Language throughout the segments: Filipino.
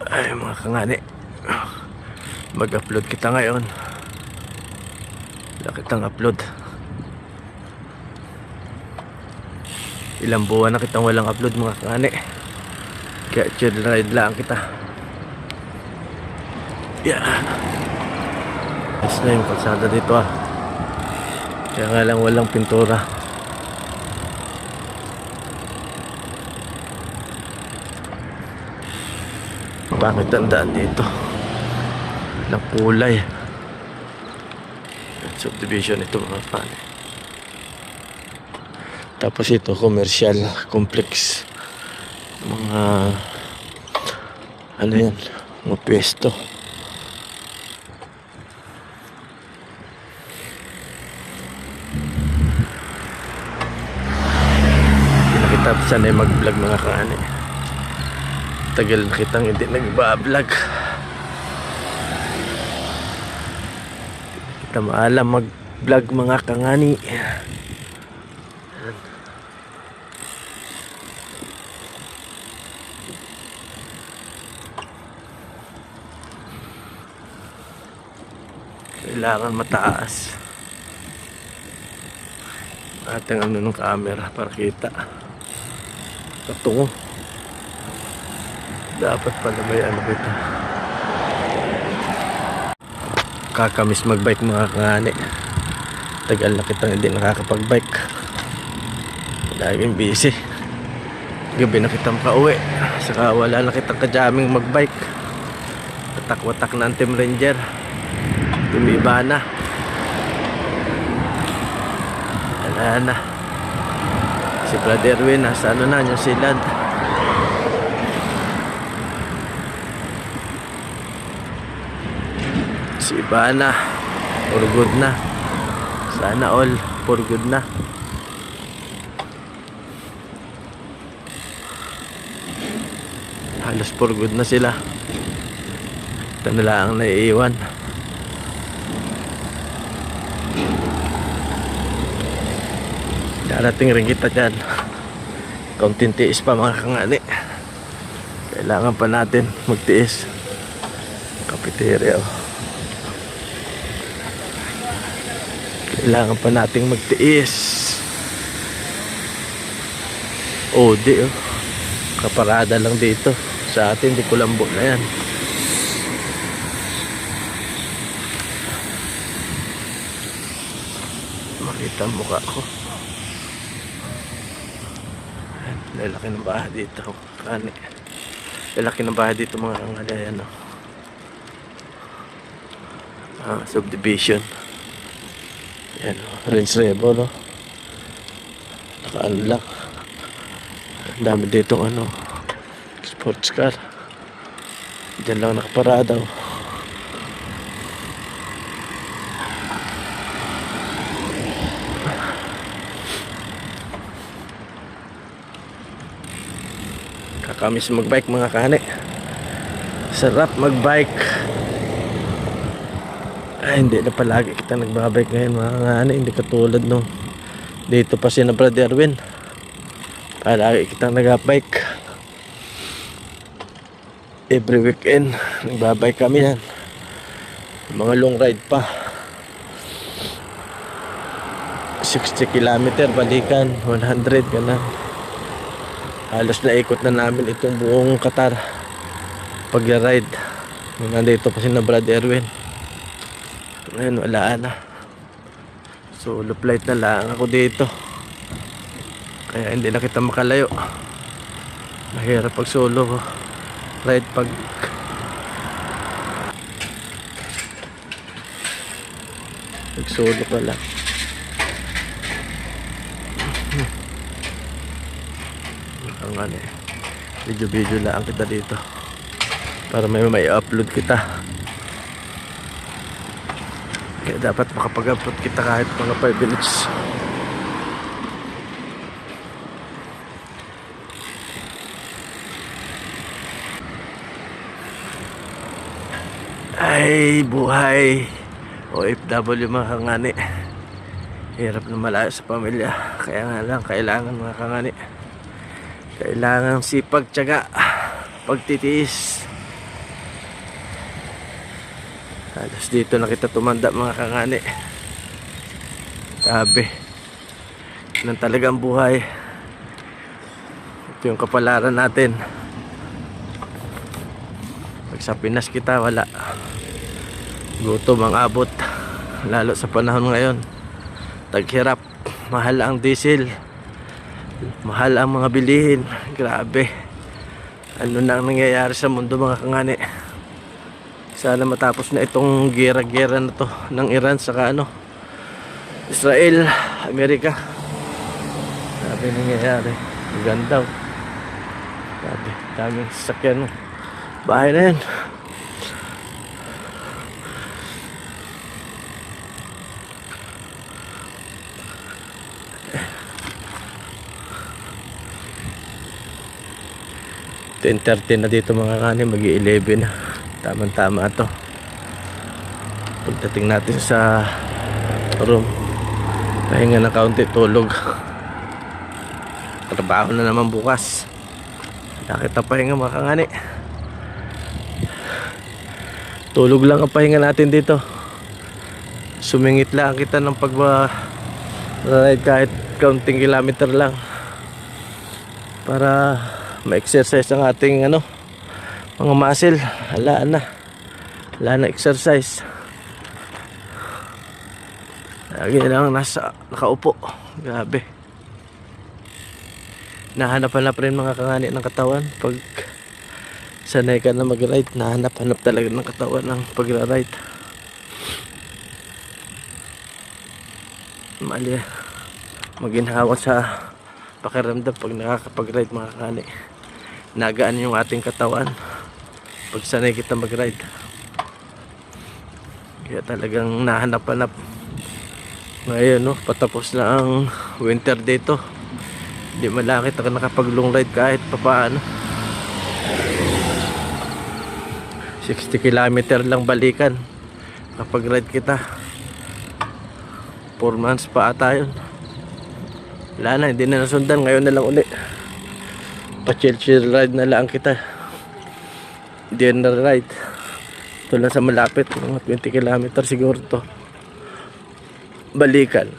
Ay mga kangani, mag-upload kita ngayon. Wala kitang upload. Ilang buwan na kitang walang upload mga kangani. Kaya chill ride lang kita. Yeah. Ayos na yung kalsada dito ah. Kaya nga lang walang pintura. Pangit ang daan dito. Walang kulay. Subdivision ito mga pan. Tapos ito commercial complex. Mga ano yan, mga pwesto. Pinakita sana yung mag-vlog mga kaani. Tagal na kitang hindi nagba-vlog. Kita maalam mag-vlog mga kangani. Kailangan mataas ating ano ng camera para kita patungo. Dapat pala may ano kita. Kakamiss magbike mga kangani. Tagal na kitang hindi nakakapag-bike. Laging busy. Gabi na kitang pauwi. Saka wala na kitang kajaming magbike. Watak-watak na ang Team Ranger. Tumiba na. Wala na. Si Brad Erwin nasa ano na, New Zealand. Si Ivana for good na. Sana all for good na. Halos for good na sila. Ito na lang ang naiiwan. Darating rin kita dyan. Kaunting tiis pa mga kangani. Kailangan pa natin magtiis. Cafeteria. Kailangan pa nating magtiis. Di oh. Kaparada lang dito. Sa atin di Kulambo na yan. Makita ang mukha ko. Lalaki ng bahay dito. Kani. Lalaki ng bahay dito mga kangalayan. Subdivision. Yan. Range Revo no. Naka-unlock. Ang dami dito ano. Sports car. Diyan lang nakaparada oh. Kakamiss magbike mga kani. Sarap magbike. Ay, hindi na palagi kita nagbabike ngayon mga kani. Hindi katulad nung dito pa si na Brad Erwin. Palagi kitang nagbabike. Every weekend nagbabike kami yan. Mga long ride pa. 60 kilometer balikan, 100 ganun. Halos naikot na namin itong buong Qatar pag-ride. Nandito pa si na Brad Erwin. Ngayon wala na. Solo flight na lang ako dito. Kaya hindi na kita makalayo. Mahirap pag solo ride pag solo ka lang. Ang ano eh, video lang kita dito para may upload kita. Kaya dapat makapag-upload kita kahit mga 5 minutes. Ay buhay OFW mga kangani. Hirap na malayo sa pamilya. Kaya nga lang kailangan mga kangani, kailangan sipag, tiyaga, pagtitiis Halos dito na kita tumanda mga kangani. Grabe. Yan talagang buhay. Ito yung kapalaran natin. Pag sa Pinas kita, wala. Gutom ang abot. Lalo sa panahon ngayon. Taghirap. Mahal ang diesel. Mahal ang mga bilihin. Grabe. Ano na ang nangyayari sa mundo mga kangani. Sana matapos na itong gera-gera na to ng Iran saka Israel, Amerika. Grabe nangyayari. Maganda. Grabe, daming sasakyan. Bahay na yan. $10:30 na dito mga kani, mag-11 na. Tama-tama ito. Pagdating natin sa room, pahinga na kaunti, tulog. Trabaho na naman bukas. Nakita pahinga mga kangani. Tulog lang ang pahinga natin dito. Sumingit lang kita ng pag-ride kahit kaunting kilometer lang. Para ma-exercise ang ating mga muscle. Wala na exercise. Lagi lang nakaupo. Grabe. Nahanap-hanap rin mga kangani ng katawan. Pag sanay ka na mag-ride, nahanap-hanap talaga ng katawan ng pag-ride. Mali maginhawa sa pakiramdam pag nakakapag-ride mga kangani. Nagaan yung ating katawan pag sanay kita mag-ride. Kaya talagang nahanap-hanap. Ngayon patapos na ang winter dito. Hindi malakit ako nakapag-long ride kahit papaano. 60 km lang balikan kapag ride kita. 4 months pa ata yun. Wala na, hindi na nasundan. Ngayon na lang uli. Pa-chill ride na lang kita. Dinner ride. Ito lang sa malapit. Mga 20 km siguro to. Balikan.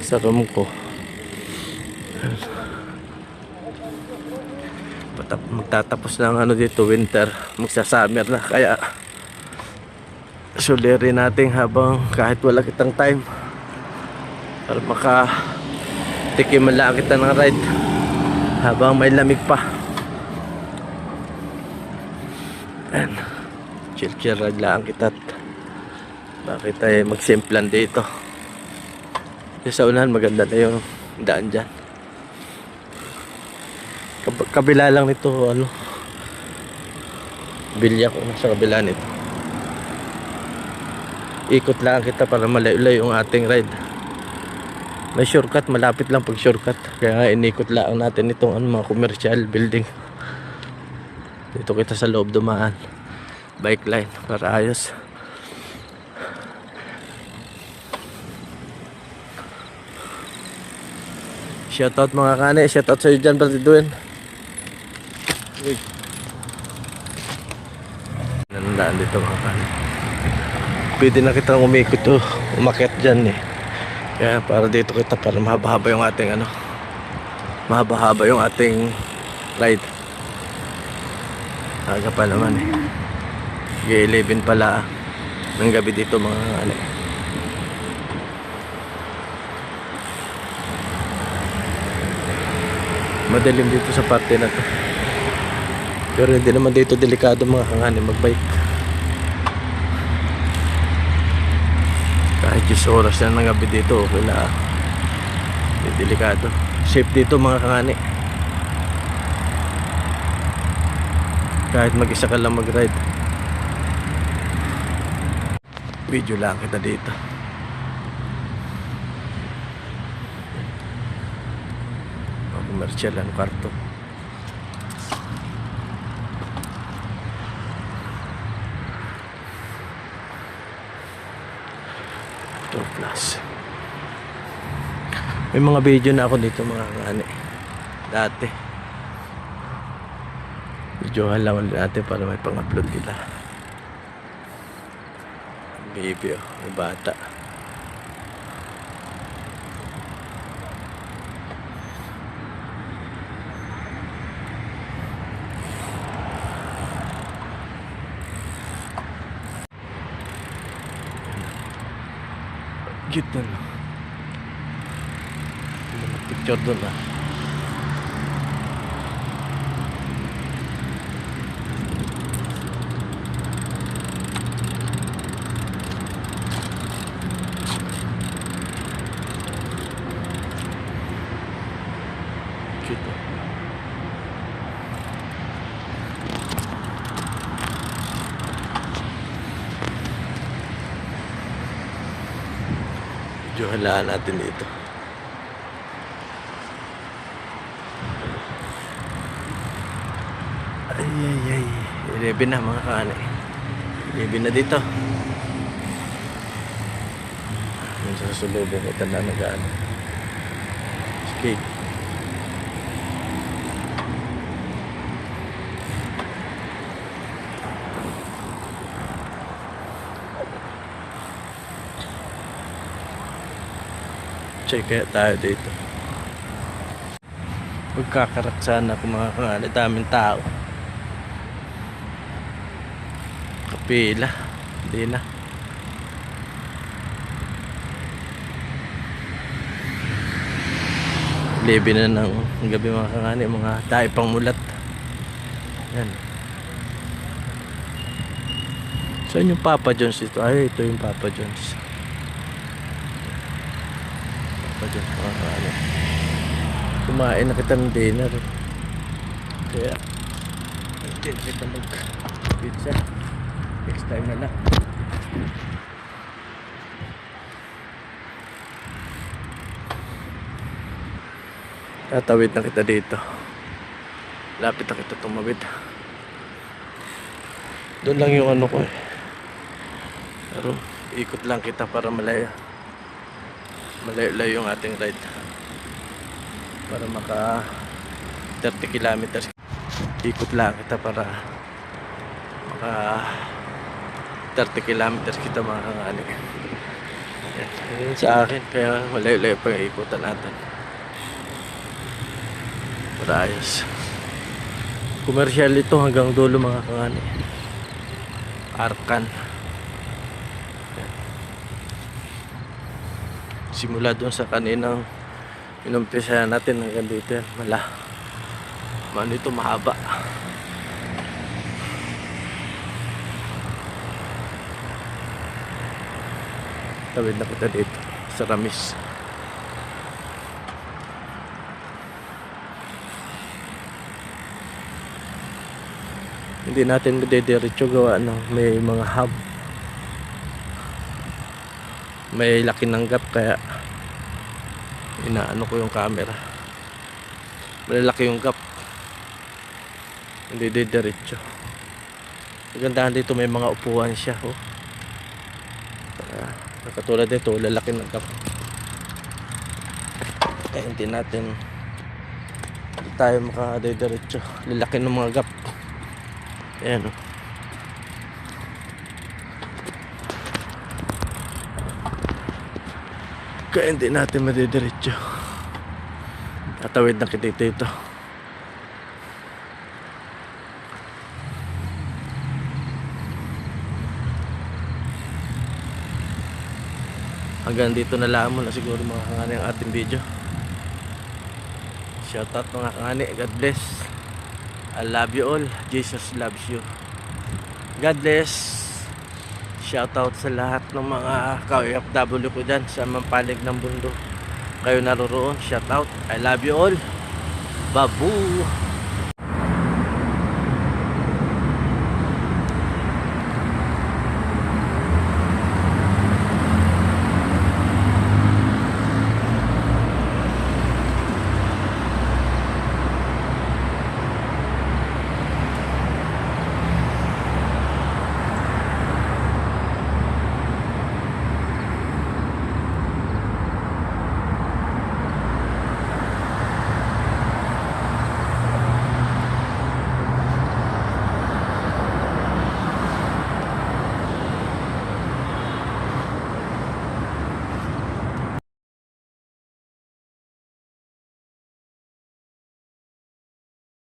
Sa room ko. Magtatapos na ang dito, winter. Magsa-summer na. Kaya sulirin natin habang kahit wala kitang time para makatikim lang kita ng ride habang may lamig pa. And chill ride lang kita. Bakit tayo magsimplan dito? Sa unahan maganda na yung daan dyan. Kabila lang nito bilya ko sa kabila nito. Ikot lang kita para malayo-layo yung ating ride. May shortcut, malapit lang pag shortcut. Kaya inikot lang natin itong mga commercial building. Dito kita sa loob dumaan. Bike line para ayos. Shoutout mga kane, shoutout sa iyo dyan, Brother Dwayne. Nandaan dito mga kane. Pwede na kitang umikot umakyat dyan Kaya para dito kita, para mahaba-haba yung ating mahaba-haba yung ating ride. Aga pa naman G11 pala ng gabi dito mga kane. Madilim dito sa parte na to. Pero hindi naman dito delikado mga kangani magbike. Kahit 10 oras na ng gabi dito, okay na. Hindi delikado. Safe dito mga kangani. Kahit mag-isa ka lang mag-ride. Video lang kita dito. Commercial ang kwarto. Plus. May mga video na ako dito mga kangani. Dati. Medyo halawan natin para may pang-upload nila. Baby, oh, may bata. Cute na. Picture doon ah. Cute ah. Medyo halaan natin dito. Ay. 11 na mga kaanay. 11 na dito. Yung sa sulubong ko tanda na gaano. Skate. Check kaya tayo dito. Magkakaraksan ako mga kaanay. Daming tao. Kapila. Hindi na. Lebi na ng gabi mga kangani. Mga tayo pang mulat. Yan. Saan yung Papa John's dito? Ay, ito yung Papa John's. Papa John's mga kangani. Kumain na kita ng dinner. Kaya hindi kita mag pizza. Next time na lang. Tatawid na kita dito. Lapit na kita tumawid. Doon lang yung ano ko eh. Pero ikot lang kita para malayo. Malayo yung ating ride. Para maka 30 kilometers. Ikot lang kita para maka 30 kilometers kita mga kangani. Yan sa akin. Kaya malayo pa yung ikutan natin. Para ayos. Komersyal ito hanggang dulo mga kangani. Arkan. Yan. Simula doon sa kaninang inumpisa natin hanggang dito yan. Ano ito mahaba. Tawid na kita dito sa Ramis. Hindi natin madediretso gawa ng may mga hub. May laki ng gap kaya inaano ko yung camera. Malalaki yung gap. Hindi dediretso. Magandahan dito may mga upuan siya. Oh. Katulad nito, lalaki ng gap. Kaya hindi tayo makadediretso. Lalaki ng mga gap. Ayan o. Kaya hindi natin madediretso. Tatawid na kita ito. Hanggang dito na lamang na siguro mga kangani ang ating video. Shoutout mga kangani. God bless. I love you all. Jesus loves you. God bless. Shoutout sa lahat ng mga ka-OFW ko dyan sa mampalig ng mundo. Kayo naroroon. Shoutout. I love you all. Babu.